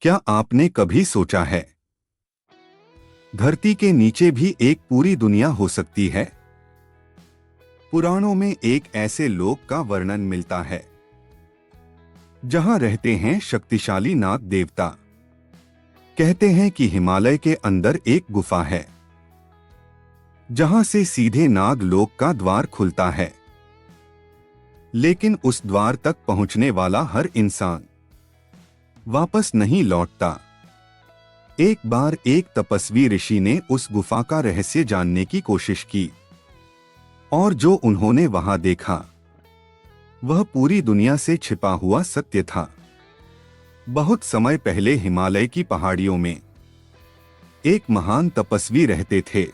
क्या आपने कभी सोचा है, धरती के नीचे भी एक पूरी दुनिया हो सकती है? पुराणों में एक ऐसे लोक का वर्णन मिलता है जहां रहते हैं शक्तिशाली नाग देवता। कहते हैं कि हिमालय के अंदर एक गुफा है जहां से सीधे नाग लोक का द्वार खुलता है। लेकिन उस द्वार तक पहुंचने वाला हर इंसान वापस नहीं लौटता। एक बार एक तपस्वी ऋषि ने उस गुफा का रहस्य जानने की कोशिश की, और जो उन्होंने वहां देखा वह पूरी दुनिया से छिपा हुआ सत्य था। बहुत समय पहले हिमालय की पहाड़ियों में एक महान तपस्वी रहते थे।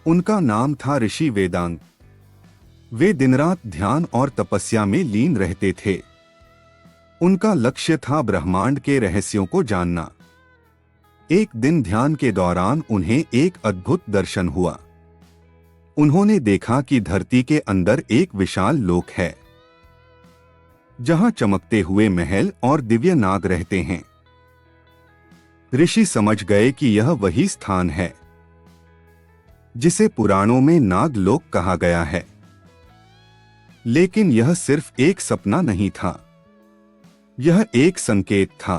उनका नाम था ऋषि वेदांग। वे दिनरात ध्यान और तपस्या में लीन रहते थे। उनका लक्ष्य था ब्रह्मांड के रहस्यों को जानना। एक दिन ध्यान के दौरान उन्हें एक अद्भुत दर्शन हुआ। उन्होंने देखा कि धरती के अंदर एक विशाल लोक है जहां चमकते हुए महल और दिव्य नाग रहते हैं। ऋषि समझ गए कि यह वही स्थान है जिसे पुराणों में नागलोक कहा गया है। लेकिन यह सिर्फ एक सपना नहीं था, यह एक संकेत था।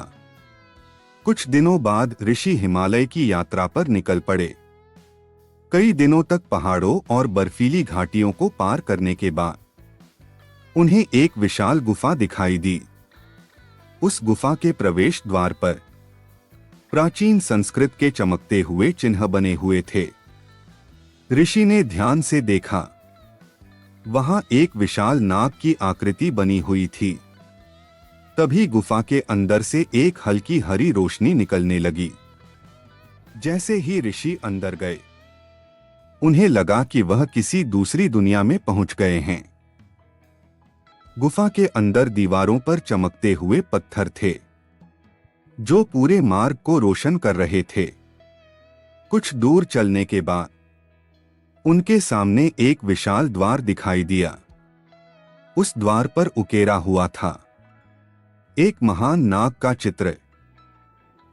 कुछ दिनों बाद ऋषि हिमालय की यात्रा पर निकल पड़े। कई दिनों तक पहाड़ों और बर्फीली घाटियों को पार करने के बाद उन्हें एक विशाल गुफा दिखाई दी। उस गुफा के प्रवेश द्वार पर प्राचीन संस्कृत के चमकते हुए चिन्ह बने हुए थे। ऋषि ने ध्यान से देखा, वहां एक विशाल नाग की आकृति बनी हुई थी। तभी गुफा के अंदर से एक हल्की हरी रोशनी निकलने लगी। जैसे ही ऋषि अंदर गए, उन्हें लगा कि वह किसी दूसरी दुनिया में पहुंच गए हैं। गुफा के अंदर दीवारों पर चमकते हुए पत्थर थे जो पूरे मार्ग को रोशन कर रहे थे। कुछ दूर चलने के बाद उनके सामने एक विशाल द्वार दिखाई दिया। उस द्वार पर उकेरा हुआ था एक महान नाग का चित्र।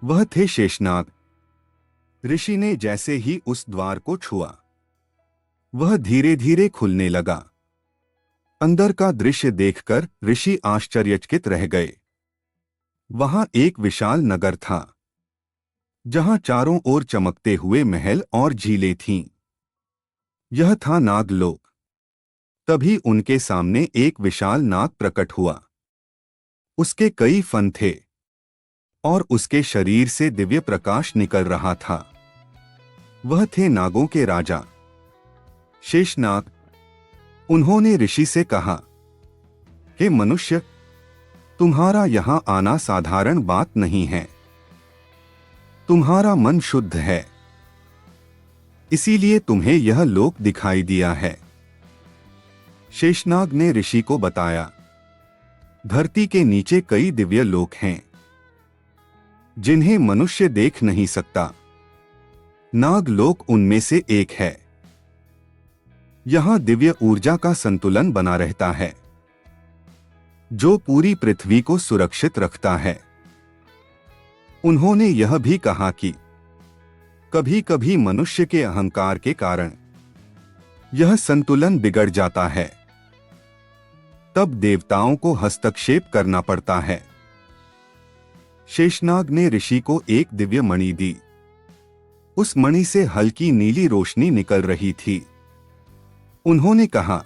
वह थे शेषनाग। ऋषि ने जैसे ही उस द्वार को छुआ, वह धीरे धीरे खुलने लगा। अंदर का दृश्य देखकर ऋषि आश्चर्यचकित रह गए। वहां एक विशाल नगर था जहां चारों ओर चमकते हुए महल और झीलें थीं। यह था नागलोक। तभी उनके सामने एक विशाल नाग प्रकट हुआ। उसके कई फन थे और उसके शरीर से दिव्य प्रकाश निकल रहा था। वह थे नागों के राजा शेषनाग। उन्होंने ऋषि से कहा, हे मनुष्य, तुम्हारा यहां आना साधारण बात नहीं है। तुम्हारा मन शुद्ध है, इसीलिए तुम्हें यह लोक दिखाई दिया है। शेषनाग ने ऋषि को बताया, धरती के नीचे कई दिव्य लोक हैं जिन्हें मनुष्य देख नहीं सकता। नागलोक उनमें से एक है। यहां दिव्य ऊर्जा का संतुलन बना रहता है जो पूरी पृथ्वी को सुरक्षित रखता है। उन्होंने यह भी कहा कि कभी कभी मनुष्य के अहंकार के कारण यह संतुलन बिगड़ जाता है, तब देवताओं को हस्तक्षेप करना पड़ता है। शेषनाग ने ऋषि को एक दिव्य मणि दी। उस मणि से हल्की नीली रोशनी निकल रही थी। उन्होंने कहा,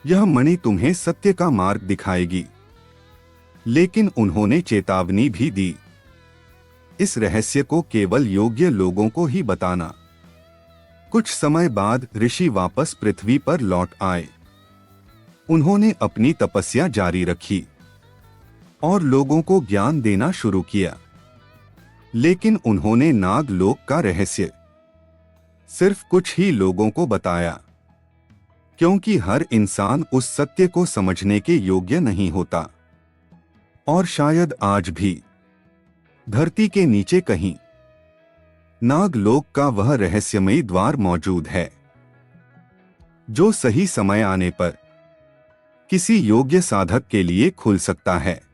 यह मणि तुम्हें सत्य का मार्ग दिखाएगी। लेकिन उन्होंने चेतावनी भी दी, इस रहस्य को केवल योग्य लोगों को ही बताना। कुछ समय बाद ऋषि वापस पृथ्वी पर लौट आए। उन्होंने अपनी तपस्या जारी रखी और लोगों को ज्ञान देना शुरू किया। लेकिन उन्होंने नागलोक का रहस्य सिर्फ कुछ ही लोगों को बताया, क्योंकि हर इंसान उस सत्य को समझने के योग्य नहीं होता। और शायद आज भी धरती के नीचे कहीं नागलोक का वह रहस्यमयी द्वार मौजूद है जो सही समय आने पर किसी योग्य साधक के लिए खुल सकता है।